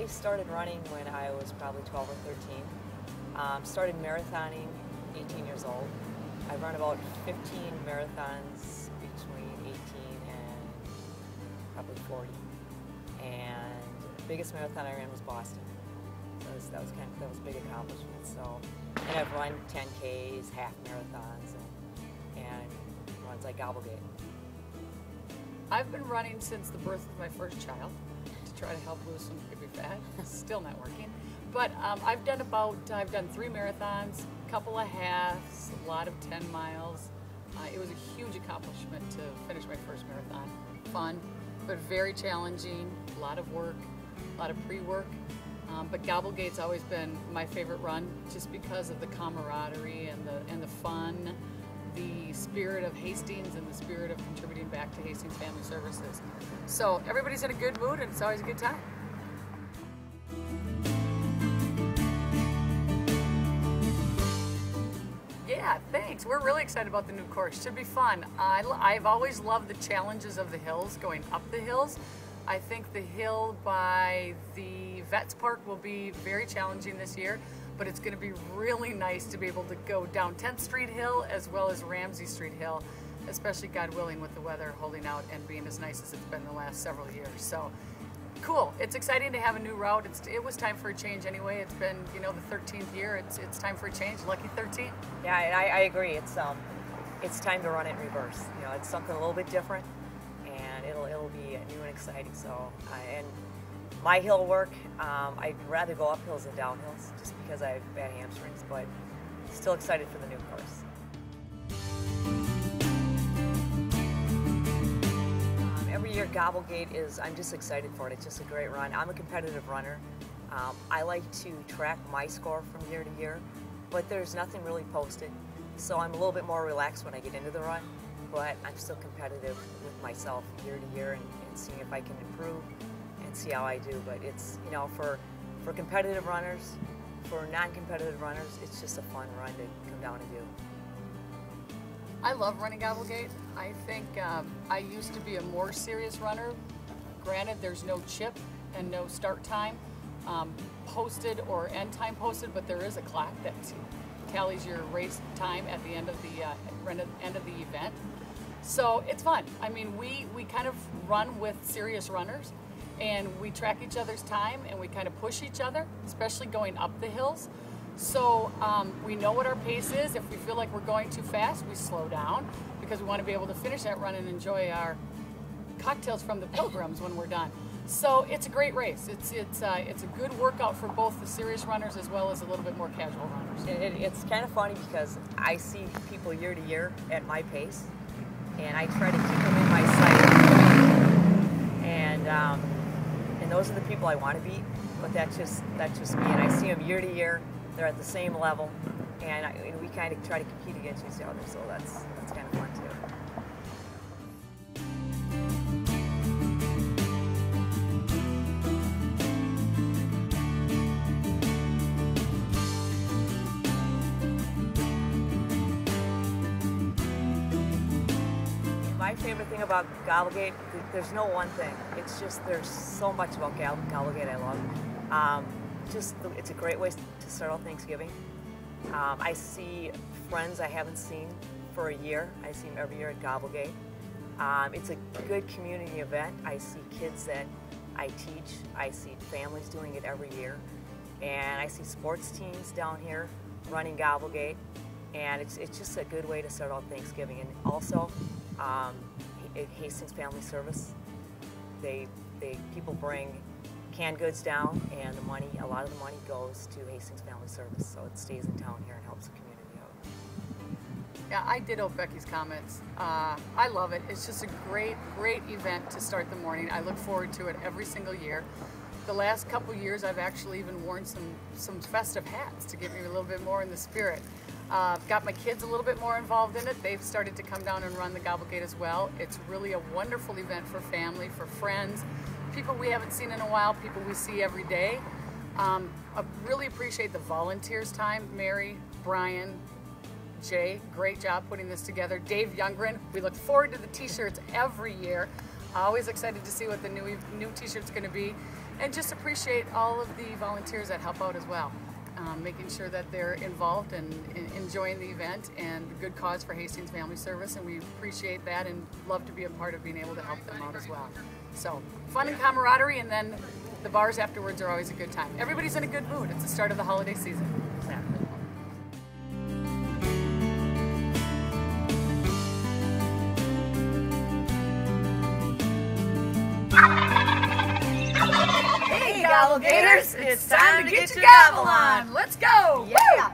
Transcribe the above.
I started running when I was probably 12 or 13. Started marathoning 18 years old. I've run about 15 marathons between 18 and probably 40. And the biggest marathon I ran was Boston. That was a big accomplishment. So, and I've run 10Ks, half marathons, and runs like Gobble Gait. I've been running since the birth of my first child to try to help lose some baby fat. Still not working. But I've done 3 marathons, a couple of halves, a lot of 10 miles. It was a huge accomplishment to finish my first marathon. Fun, but very challenging, a lot of work, a lot of pre-work. But Gobble Gait's always been my favorite run just because of the camaraderie and the fun, the spirit of Hastings and the spirit of contributing back to Hastings Family Services. So everybody's in a good mood and it's always a good time. Yeah, thanks. We're really excited about the new course. Should be fun. I've always loved the challenges of the hills, going up the hills. I think the hill by the Vets Park will be very challenging this year, but it's going to be really nice to be able to go down 10th Street Hill as well as Ramsey Street Hill, especially God willing with the weather holding out and being as nice as it's been the last several years. So cool. It's exciting to have a new route. It was time for a change anyway. It's been, you know, the 13th year. It's time for a change. Lucky 13. Yeah, and I agree. It's time to run it in reverse. You know, it's something a little bit different, and it'll be new and exciting. So, and my hill work, I'd rather go up hills than down hills, just because I have bad hamstrings. But still excited for the new course. Every year Gobble Gait I'm just excited for it. It's just a great run. I'm a competitive runner. I like to track my score from year to year, but there's nothing really posted. So I'm a little bit more relaxed when I get into the run, but I'm still competitive with myself year to year and seeing if I can improve and see how I do. But it's, you know, for competitive runners, for non-competitive runners, it's just a fun run to come down and do. I love running Gobble Gait. I think I used to be a more serious runner. Granted, there's no chip and no start time posted or end time posted, but there is a clock that tallies your race time at the end of the event. So it's fun. I mean, we kind of run with serious runners, and we track each other's time, and we kind of push each other, especially going up the hills. So we know what our pace is. If we feel like we're going too fast, we slow down because we want to be able to finish that run and enjoy our cocktails from the Pilgrims when we're done. So it's a great race. It's a good workout for both the serious runners as well as a little bit more casual runners. It's kind of funny because I see people year to year at my pace, and I try to keep them in my sight. And those are the people I want to beat. But that's just me. And I see them year to year. They're at the same level, and we kind of try to compete against each other, so that's kind of fun too. My favorite thing about Gobble Gait, there's no one thing. It's just there's so much about Gobble Gait I love. It's a great way to start out Thanksgiving. I see friends I haven't seen for a year. I see them every year at Gobble Gait. It's a good community event. I see kids that I teach. I see families doing it every year. And I see sports teams down here running Gobble Gait. And it's just a good way to start out Thanksgiving. And also, Hastings Family Service, people bring canned goods down, and a lot of the money goes to Hastings Family Service, so it stays in town here and helps the community out. Yeah, I ditto Becky's comments. I love it. It's just a great event to start the morning. I look forward to it every single year. The last couple years, I've actually even worn some festive hats to get me a little bit more in the spirit. Got my kids a little bit more involved in it. They've started to come down and run the Gobble Gait as well. It's really a wonderful event for family, for friends, people we haven't seen in a while, people we see every day. I really appreciate the volunteers' time. Mary, Brian, Jay, great job putting this together. Dave Youngren, we look forward to the t-shirts every year. Always excited to see what the new t-shirt's going to be, and just appreciate all of the volunteers that help out as well. Making sure that they're involved and enjoying the event, and good cause for Hastings Family Service, and we appreciate that and love to be a part of being able to help them out as well. So fun and camaraderie, and then the bars afterwards are always a good time. Everybody's in a good mood. It's the start of the holiday season. Exactly. Gobble Gators, it's time to get your gobble on. Let's go! Yeah!